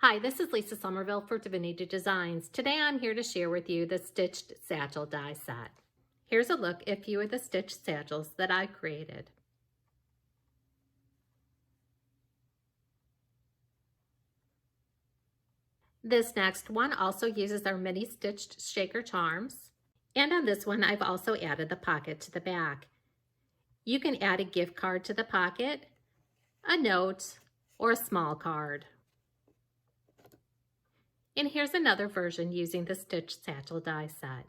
Hi, this is Lisa Somerville for Divinity Designs. Today I'm here to share with you the stitched satchel die set. Here's a look at a few of the stitched satchels that I created. This next one also uses our mini stitched shaker charms. And on this one I've also added the pocket to the back. You can add a gift card to the pocket, a note, or a small card. And here's another version using the stitched satchel die set.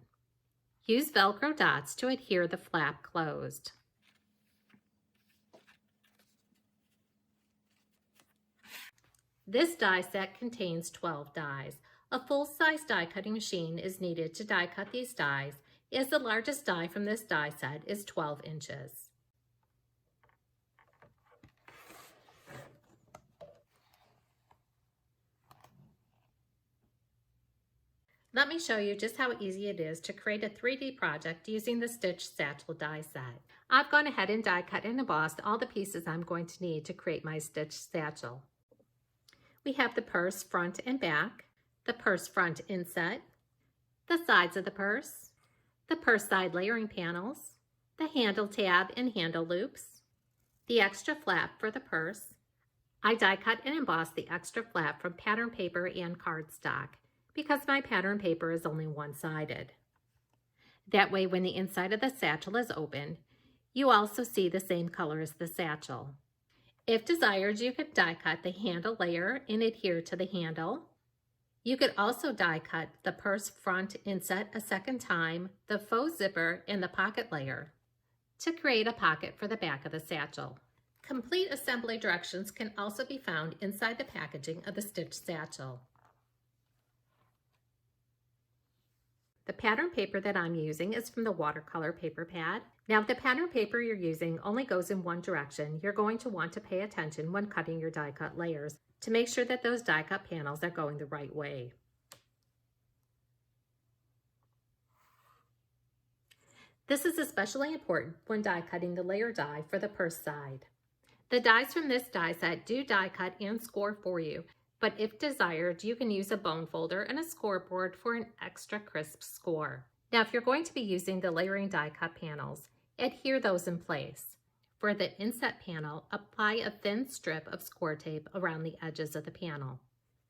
Use Velcro dots to adhere the flap closed. This die set contains 12 dies. A full-size die cutting machine is needed to die cut these dies, as the largest die from this die set is 12 inches. Let me show you just how easy it is to create a 3D project using the stitched satchel die set. I've gone ahead and die cut and embossed all the pieces I'm going to need to create my stitched satchel. We have the purse front and back, the purse front inset, the sides of the purse side layering panels, the handle tab and handle loops, the extra flap for the purse. I die cut and embossed the extra flap from pattern paper and cardstock because my pattern paper is only one-sided. That way when the inside of the satchel is open, you also see the same color as the satchel. If desired, you could die cut the handle layer and adhere to the handle. You could also die cut the purse front inset a second time, the faux zipper, and the pocket layer to create a pocket for the back of the satchel. Complete assembly directions can also be found inside the packaging of the stitched satchel. The pattern paper that I'm using is from the watercolor paper pad. Now, if the pattern paper you're using only goes in one direction, you're going to want to pay attention when cutting your die cut layers to make sure that those die cut panels are going the right way. This is especially important when die cutting the layer die for the purse side. The dies from this die set do die cut and score for you, but if desired, you can use a bone folder and a scoreboard for an extra crisp score. Now, if you're going to be using the layering die cut panels, adhere those in place. For the inset panel, apply a thin strip of score tape around the edges of the panel.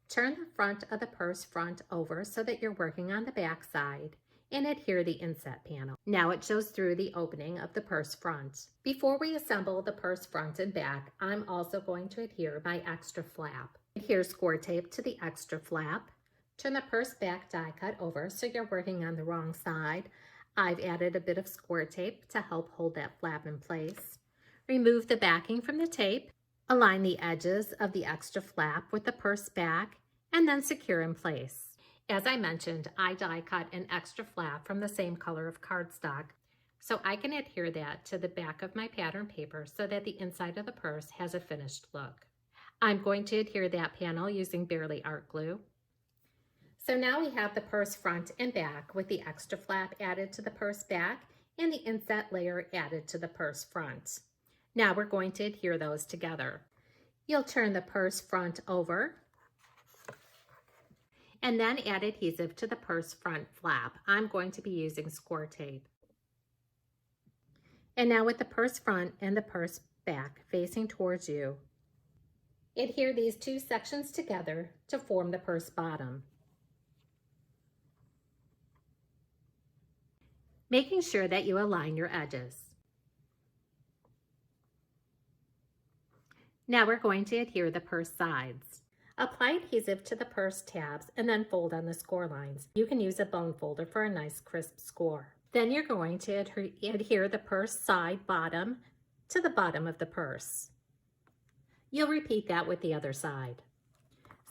Turn the front of the purse front over so that you're working on the back side and adhere the inset panel. Now it shows through the opening of the purse front. Before we assemble the purse front and back, I'm also going to adhere my extra flap. Adhere score tape to the extra flap. Turn the purse back die cut over so you're working on the wrong side. I've added a bit of score tape to help hold that flap in place. Remove the backing from the tape. Align the edges of the extra flap with the purse back and then secure in place. As I mentioned, I die cut an extra flap from the same color of cardstock, so I can adhere that to the back of my pattern paper so that the inside of the purse has a finished look. I'm going to adhere that panel using Barely Art Glue. So now we have the purse front and back with the extra flap added to the purse back and the inset layer added to the purse front. Now we're going to adhere those together. You'll turn the purse front over and then add adhesive to the purse front flap. I'm going to be using score tape. And now with the purse front and the purse back facing towards you, adhere these two sections together to form the purse bottom. Making sure that you align your edges. Now we're going to adhere the purse sides. Apply adhesive to the purse tabs and then fold on the score lines. You can use a bone folder for a nice crisp score. Then you're going to adhere the purse side bottom to the bottom of the purse. You'll repeat that with the other side.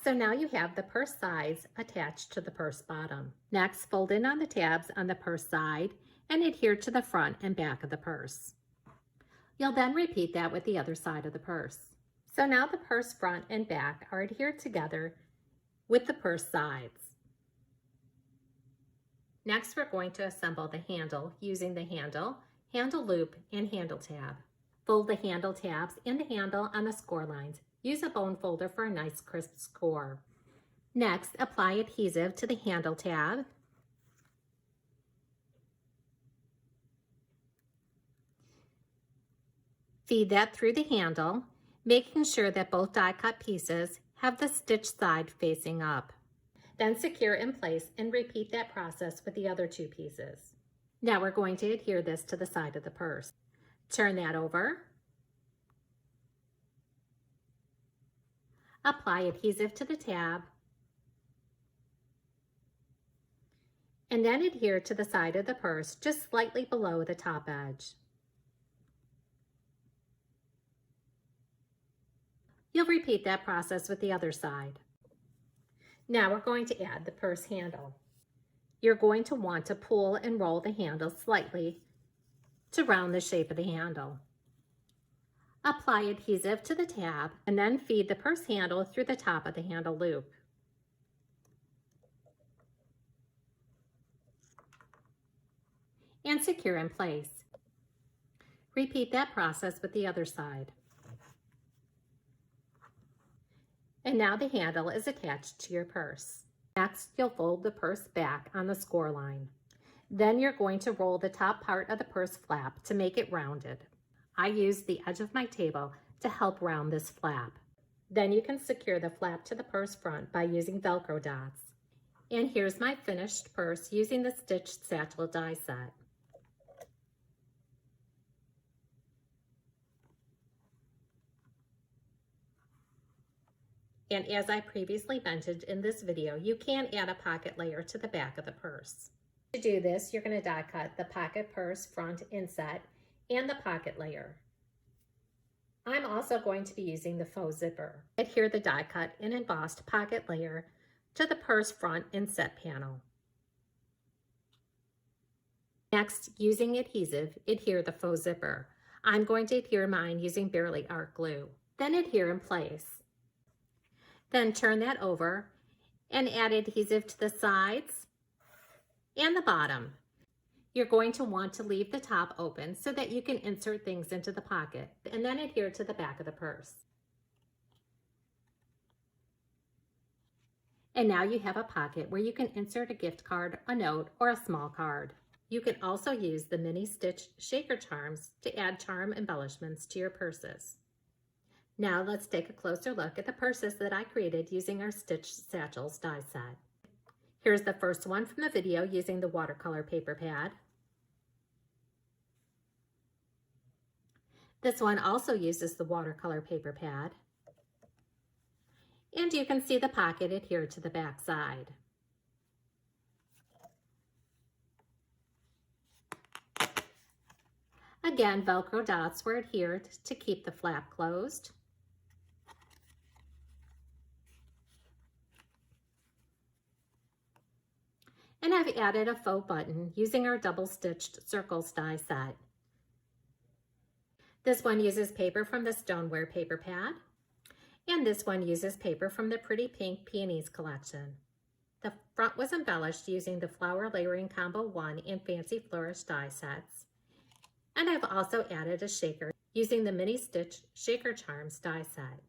So now you have the purse sides attached to the purse bottom. Next, fold in on the tabs on the purse side and adhere to the front and back of the purse. You'll then repeat that with the other side of the purse. So now the purse front and back are adhered together with the purse sides. Next, we're going to assemble the handle using the handle loop, and handle tab. Fold the handle tabs and the handle on the score lines. Use a bone folder for a nice crisp score. Next, apply adhesive to the handle tab. Feed that through the handle, making sure that both die cut pieces have the stitch side facing up. Then secure in place and repeat that process with the other two pieces. Now we're going to adhere this to the side of the purse. Turn that over. Apply adhesive to the tab. And then adhere to the side of the purse just slightly below the top edge. You'll repeat that process with the other side. Now we're going to add the purse handle. You're going to want to pull and roll the handle slightly to round the shape of the handle. Apply adhesive to the tab and then feed the purse handle through the top of the handle loop. And secure in place. Repeat that process with the other side. And now the handle is attached to your purse. Next, you'll fold the purse back on the score line. Then you're going to roll the top part of the purse flap to make it rounded. I used the edge of my table to help round this flap. Then you can secure the flap to the purse front by using Velcro dots. And here's my finished purse using the stitched satchel die set. And as I previously mentioned in this video, you can add a pocket layer to the back of the purse. To do this, you're going to die cut the pocket purse front inset and the pocket layer. I'm also going to be using the faux zipper. Adhere the die cut and embossed pocket layer to the purse front inset panel. Next, using adhesive, adhere the faux zipper. I'm going to adhere mine using Barely Art glue. Then adhere in place. Then turn that over and add adhesive to the sides and the bottom. You're going to want to leave the top open so that you can insert things into the pocket, and then adhere to the back of the purse. And now you have a pocket where you can insert a gift card, a note, or a small card. You can also use the mini stitch shaker charms to add charm embellishments to your purses. Now let's take a closer look at the purses that I created using our Stitched Satchels die set. Here's the first one from the video using the watercolor paper pad. This one also uses the watercolor paper pad. And you can see the pocket adhered to the back side. Again, Velcro dots were adhered to keep the flap closed. And I've added a faux button using our double stitched circles die set. This one uses paper from the stoneware paper pad, and this one uses paper from the Pretty Pink Peonies collection. The front was embellished using the Flower Layering Combo 1 and Fancy Flourish die sets. And I've also added a shaker using the Mini Stitch Shaker Charms die set.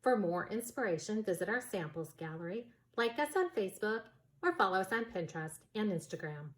For more inspiration, visit our samples gallery, like us on Facebook, or follow us on Pinterest and Instagram.